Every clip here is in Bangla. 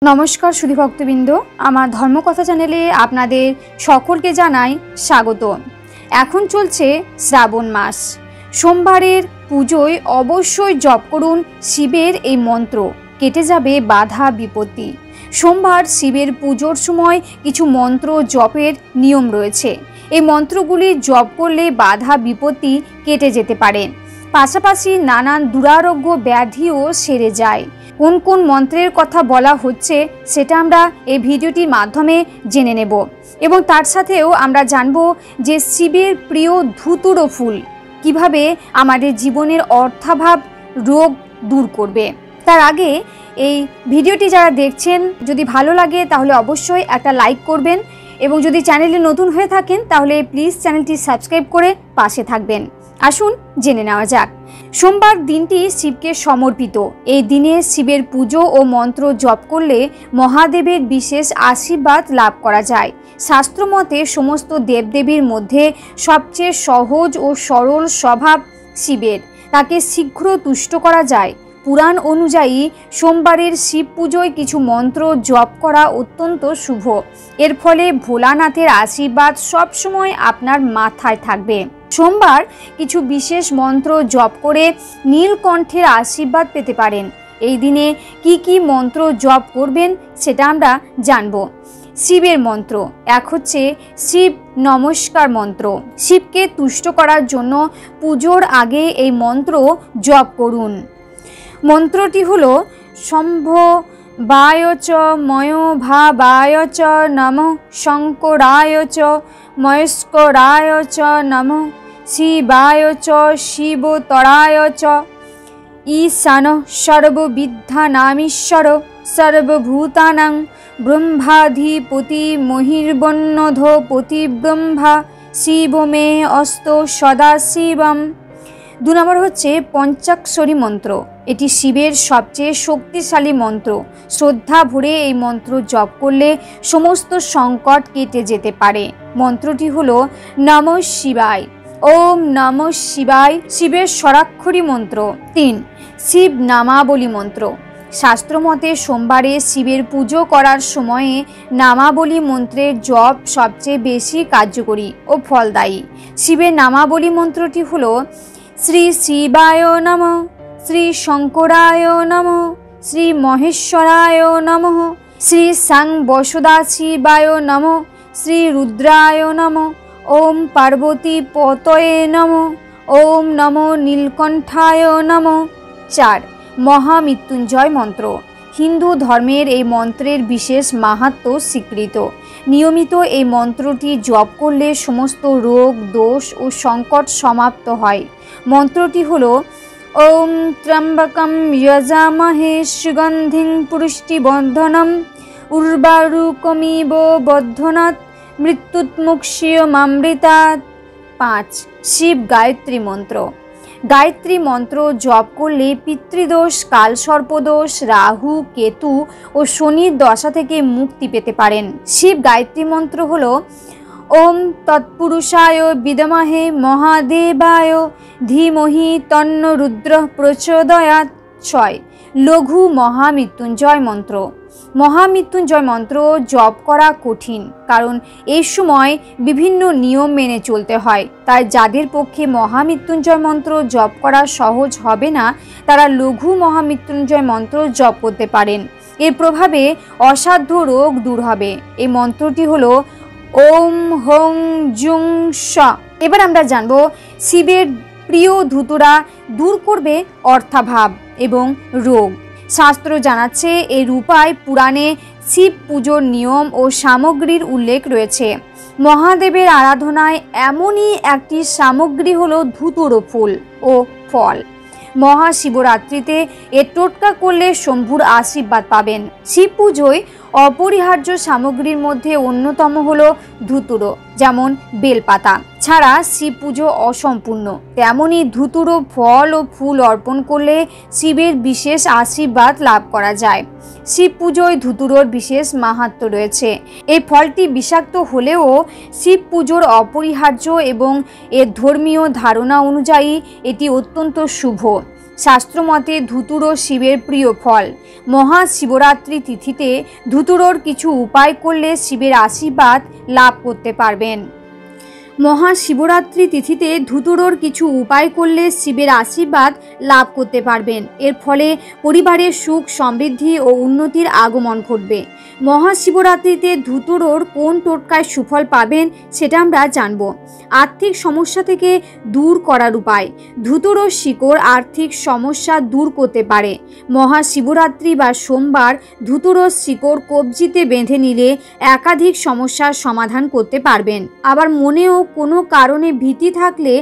नमस्कार सुधी भक्तबिंद आमार धर्मकथा चैनेले आपनादेर सकलके जानाई स्वागत। एखन चलछे श्रावण मास। सोमवारेर पूजोय अवश्यई जप करुन शिवेर एई मंत्र, केटे जाबे बाधा विपत्ति। सोमवार शिवेर पूजोर समय किछु मंत्र जपेर नियम रयेछे। एई मंत्रगुली जप करले बाधा विपत्ति केटे जेते पारे, पाशापाशि नानान दुरारोग्य व्याधिओ सेरे जाय। কোন কোন মন্ত্রের কথা বলা হচ্ছে সেটা আমরা এই ভিডিওটির মাধ্যমে জেনে নেব এবং তার সাথেও আমরা জানব যে শিবের প্রিয় ধুতুরো ফুল কিভাবে আমাদের জীবনের অর্থাভাব রোগ দূর করবে। তার আগে এই ভিডিওটি যারা দেখছেন যদি ভালো লাগে তাহলে অবশ্যই একটা লাইক করবেন এবং যদি চ্যানেলে নতুন হয়ে থাকেন তাহলে প্লিজ চ্যানেলটি সাবস্ক্রাইব করে পাশে থাকবেন। আসুন জেনে নেওয়া যাক। সোমবার দিনটি শিবকে সমর্পিত। এই দিনে শিবের পুজো ও মন্ত্র জপ করলে মহাদেবের বিশেষ আশীর্বাদ লাভ করা যায়। শাস্ত্রমতে সমস্ত দেবদেবীর মধ্যে সবচেয়ে সহজ ও সরল স্বভাব শিবের, তাকে শীঘ্র তুষ্ট করা যায়। পুরাণ অনুযায়ী সোমবারের শিব পুজোয় কিছু মন্ত্র জপ করা অত্যন্ত শুভ। এর ফলে ভোলানাথের আশীর্বাদ সবসময় আপনার মাথায় থাকবে। সোমবার কিছু বিশেষ মন্ত্র জপ করে নীলকণ্ঠের আশীর্বাদ পেতে পারেন। এই দিনে কি কি মন্ত্র জপ করবেন সেটা আমরা জানব। শিবের মন্ত্র এক হচ্ছে শিব নমস্কার মন্ত্র। শিবকে তুষ্ট করার জন্য পুজোর আগে এই মন্ত্র জপ করুন। মন্ত্রটি হলো শম্ভবায় চ ময়োভাবায় চ নমঃ, শঙ্করায় চ মহেশ্বরায় চ নমঃ, শিবায় চ শিবতরায় চ, ঈশানঃ সর্ববিদ্যানামীশ্বর, সর্বভূতানাং ব্রহ্মাধিপতি মহির্বন্নধপতি ব্রহ্মা, শিব মে অস্ত সদা শিবম। 2 নম্বর হচ্ছে পঞ্চাক্ষরী মন্ত্র। এটি শিবের সবচেয়ে শক্তিশালী মন্ত্র। শ্রদ্ধা ভরে এই মন্ত্র জপ করলে সমস্ত সংকট কেটে যেতে পারে। মন্ত্রটি হলো নমঃ শিবায়। ওম নমঃ শিবায় শিবের স্বরাক্ষরী মন্ত্র। 3 শিব নামাবলী মন্ত্র। শাস্ত্রমতে সোমবারে শিবের পুজো করার সময়ে নামাবলী মন্ত্রের জপ সবচেয়ে বেশি কার্যকরী ও ফলদায়ী। শিবের নামাবলী মন্ত্রটি হলো শ্রী শিবায় নমঃ, শ্রী শঙ্করায় নমঃ, শ্রী মহেশ্বরায় নমঃ, শ্রী সাং বসুদাশিবায় নমঃ, শ্রী রুদ্রায় নমঃ, ওম পার্বতী পতয়ে নমঃ, ওম নমো নীলকণ্ঠায় নমঃ। 4 মহামৃত্যুঞ্জয় মন্ত্র। হিন্দু ধর্মের এই মন্ত্রের বিশেষ মাহাত্ম্য স্বীকৃত। নিয়মিত এই মন্ত্রটি জপ করলে সমস্ত রোগ দোষ ও সংকট সমাপ্ত হয়। মন্ত্রটি হলো ওম ত্র্যম্বকম যজামহে সুগন্ধিং পুষ্টিবর্ধনম, উর্বারুকমিব বর্ধনাৎ, মৃত্যুর্মুক্ষীয়মামৃতাৎ। 5 শিব গায়ত্রী মন্ত্র। গায়ত্রী মন্ত্র জপ করলে পিতৃদোষ, কালসর্পদোষ, রাহু কেতু ও শনির দশা থেকে মুক্তি পেতে পারেন। শিব গায়ত্রী মন্ত্র হলো ওম তৎপুরুষায় বিদ্মহে মহাদেবায় ধীমহি তন্ন রুদ্র প্রচোদয়াৎ। 6 লঘু মহামৃত্যুঞ্জয় মন্ত্র। মহামৃত্যুঞ্জয় মন্ত্র জপ করা কঠিন, কারণ এই সময় বিভিন্ন নিয়ম মেনে চলতে হয়। তাই যাদের পক্ষে মহামৃত্যুঞ্জয় মন্ত্র জপ করা সহজ হবে না তারা লঘু মহামৃত্যুঞ্জয় মন্ত্র জপ করতে পারেন। এর প্রভাবে অসাধ্য রোগ দূর হবে। এই মন্ত্রটি হলো ওম হং জুং স। এবার আমরা জানব শিবের প্রিয় ধুতুরা দূর করবে অর্থাভাব এবং রোগ। শাস্ত্র জানাচ্ছে এর উপায় পুরাণে শিব পুজোর নিয়ম ও সামগ্রীর উল্লেখ রয়েছে। মহাদেবের আরাধনায় এমনই একটি সামগ্রী হলো ধুতুরো ফুল ও ফল। মহাশিবরাত্রিতে এর টোটকা করলে শম্ভুর আশীর্বাদ পাবেন। শিব পুজোয় অপরিহার্য সামগ্রীর মধ্যে অন্যতম হলো ধুতুরো। যেমন বেলপাতা ছাড়া শিব পুজো অসম্পূর্ণ, তেমনি ধুতুরো ফল ও ফুল অর্পণ করলে শিবের বিশেষ আশীর্বাদ লাভ করা যায়। শিব পুজোয় ধুতুরোর বিশেষ মাহাত্ম্য রয়েছে। এই ফলটি বিষাক্ত হলেও শিব পুজোর অপরিহার্য এবং এর ধর্মীয় ধারণা অনুযায়ী এটি অত্যন্ত শুভ। শাস্ত্রমতে ধুতুরো শিবের প্রিয় ফল। মহাশিবরাত্রি তিথিতে ধুতুরোর কিছু উপায় করলে শিবের আশীর্বাদ লাভ করতে পারবেন। মহাশিবরাত্রি তিথিতে ধুতুরোর কিছু উপায় করলে শিবের আশীর্বাদ লাভ করতে পারবেন। এর ফলে পরিবারের সুখ সমৃদ্ধি ও উন্নতির আগমন ঘটবে। মহাশিবরাত্রিতে ধুতুরোর কোন টোটকায় সুফল পাবেন সেটা আমরা জানব। আর্থিক সমস্যা থেকে দূর করার উপায়। ধুতুরোর শিকড় আর্থিক সমস্যা দূর করতে পারে। মহাশিবরাত্রি বা সোমবার ধুতুরোর শিকড় কবজিতে বেঁধে নিলে একাধিক সমস্যার সমাধান করতে পারবেন। আবার মনেও কোনো কারণে ভীতি থাকলে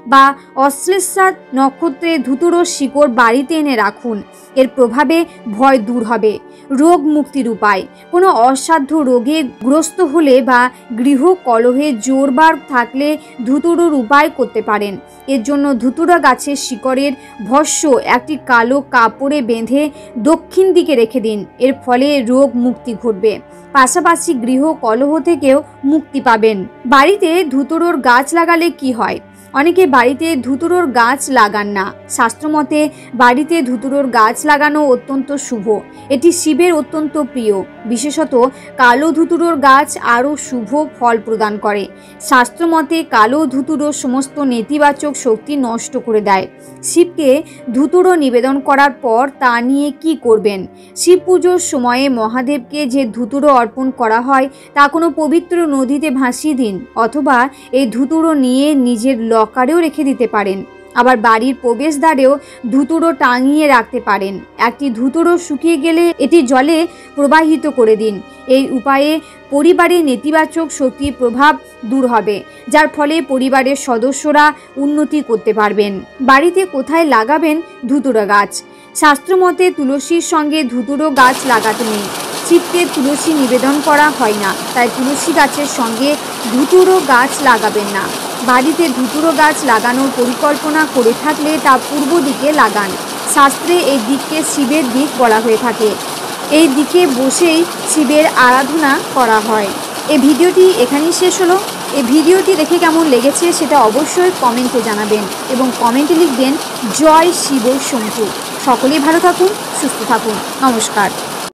বা অশ্লেষা নক্ষত্রে ধুতুরোর শিকড় বাড়িতে এনে রাখুন। এর প্রভাবে ভয় দূর হবে। রোগ মুক্তির উপায়। কোনো অসাধ্য রোগে গ্রস্ত হলে বা গৃহ কলহে জোরবার থাকলে ধুতুরোর উপায় করতে পারেন। এর জন্য ধুতুরা গাছের শিকড়ের ভস্য একটি কালো কাপড়ে বেঁধে দক্ষিণ দিকে রেখে দিন। এর ফলে রোগ মুক্তি ঘটবে। পাশাপাশি গৃহ কলহ থেকেও মুক্তি পাবেন। বাড়িতে ধুতুরোর গাছ লাগালে কি হয়? অনেকে বাড়িতে ধুতুরোর গাছ লাগান না। শাস্ত্রমতে বাড়িতে ধুতুরোর গাছ লাগানো অত্যন্ত শুভ। এটি শিবের অত্যন্ত প্রিয়। বিশেষত কালো ধুতুরোর গাছ আরও শুভ ফল প্রদান করে। শাস্ত্রমতে কালো ধুতুরো সমস্ত নেতিবাচক শক্তি নষ্ট করে দেয়। শিবকে ধুতুরো নিবেদন করার পর তা নিয়ে কি করবেন? শিব পুজোর সময়ে মহাদেবকে যে ধুতুরো অর্পণ করা হয় তা কোনো পবিত্র নদীতে ভাসিয়ে দিন, অথবা এই ধুতুরো নিয়ে নিজের লকারেও রেখে দিতে পারেন। আবার বাড়ির প্রবেশদ্বারেও ধুতুরো টাঙিয়ে রাখতে পারেন। একটি ধুতুরো শুকিয়ে গেলে এটি জলে প্রবাহিত করে দিন। এই উপায়ে পরিবারের নেতিবাচক শক্তির প্রভাব দূর হবে, যার ফলে পরিবারের সদস্যরা উন্নতি করতে পারবেন। বাড়িতে কোথায় লাগাবেন ধুতুরো গাছ? শাস্ত্রমতে তুলসীর সঙ্গে ধুতুরো গাছ লাগাতে নেই। শিবকে তুলসী নিবেদন করা হয় না, তাই তুলসী গাছের সঙ্গে ধুতুরো গাছ লাগাবেন না। বাড়িতে ধুতুরো গাছ লাগানোর পরিকল্পনা করে থাকলে তা পূর্ব দিকে লাগান। শাস্ত্রে এই দিককে শিবের দিক বলা হয়ে থাকে। এই দিকে বসেই শিবের আরাধনা করা হয়। এই ভিডিওটি এখানেই শেষ হলো। এই ভিডিওটি দেখে কেমন লেগেছে সেটা অবশ্যই কমেন্টে জানাবেন এবং কমেন্টে লিখবেন জয় শিব শম্ভু। সকলেই ভালো থাকুন, সুস্থ থাকুন। নমস্কার।